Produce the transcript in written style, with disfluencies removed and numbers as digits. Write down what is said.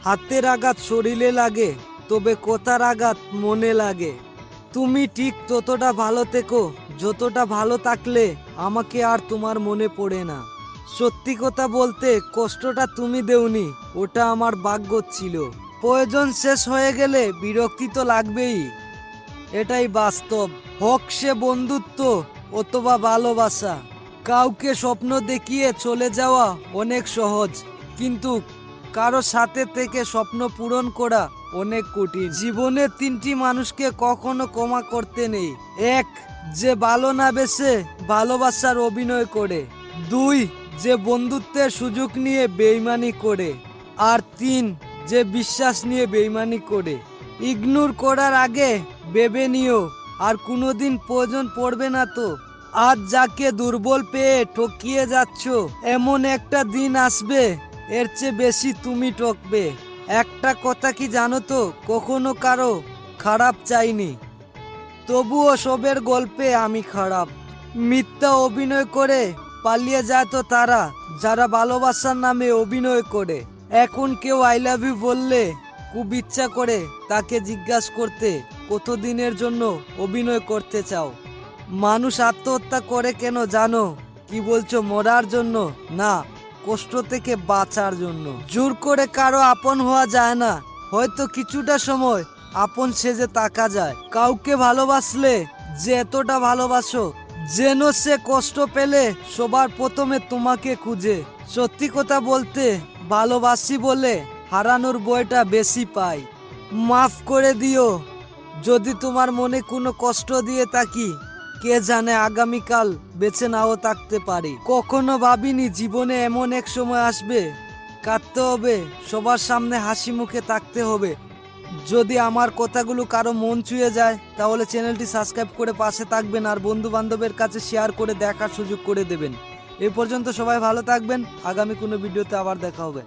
হাতের আঘাত শরীরে লাগে, তবে কথার আঘাত মনে লাগে। তুমি ঠিক ততটা ভালো থেকো যতটা ভালো থাকলে আমাকে আর তোমার মনে পড়ে না। সত্যি কথা বলতে কষ্টটা তুমি দেওনি, ওটা আমার ভাগ্য ছিল। প্রয়োজন শেষ হয়ে গেলে বিরক্তি তো লাগবেই, এটাই বাস্তব। হোক সে বন্ধুত্ব অথবা ভালোবাসা। কাউকে স্বপ্ন দেখিয়ে চলে যাওয়া অনেক সহজ, কিন্তু কারো সাথে থেকে স্বপ্ন পূরণ করা অনেক কঠিন। জীবনে তিনটি মানুষকে কখনো ক্ষমা করতে নেই। এক, যে ভালো না বেসে ভালোবাসার অভিনয় করে। দুই, যে বন্ধুত্বের সুযোগ নিয়ে বেইমানি করে। আর তিন, যে বিশ্বাস নিয়ে বেইমানি করে। ইগনোর করার আগে ভেবে নিও, আর কোনোদিন প্রয়োজন পড়বে না তো। আজ যাকে দুর্বল পেয়ে ঠকিয়ে যাচ্ছ, এমন একটা দিন আসবে এর চেয়ে বেশি তুমি ঠকবে। একটা কথা কি জানো তো, কখনো কারো খারাপ চাইনি, তবুও সবের গল্পে আমি খারাপ। মিথ্যা অভিনয় করে পালিয়ে যায় তো তারা, যারা ভালোবাসার নামে অভিনয় করে। এখন কেউ আই লাভ ইউ বললে খুব ইচ্ছা করে তাকে জিজ্ঞাসা করতে কতদিনের জন্য অভিনয় করতে চাও। মানুষ আত্মহত্যা করে কেন জানো? কি বলছো, মরার জন্য? না, কষ্ট থেকে বাঁচার জন্য। জোর করে কারো আপন হওয়া যায় না, হয়তো কিছুটা সময় আপন সেজে থাকা যায়। কাউকে ভালোবাসলে যে এতটা ভালোবাসো যেন সে কষ্ট পেলে সবার প্রথমে তোমাকে খুঁজে। সত্যি কথা বলতে ভালোবাসি বলে হারানোর ভয়টা বেশি পাই। মাফ করে দিও যদি তোমার মনে কোনো কষ্ট দিয়ে থাকি। কে জানে আগামীকাল বেঁচে নাও থাকতে পারি। কখনো ভাবিনি জীবনে এমন এক সময় আসবে, কাঁদতে হবে, সবার সামনে হাসি মুখে থাকতে হবে। যদি আমার কথাগুলো কারো মন ছুঁয়ে যায় তাহলে চ্যানেলটি সাবস্ক্রাইব করে পাশে থাকবেন, আর বন্ধু বান্ধবের কাছে শেয়ার করে দেখার সুযোগ করে দেবেন। এই পর্যন্ত সবাই ভালো থাকবেন, আগামী কোনো ভিডিওতে আবার দেখা হবে।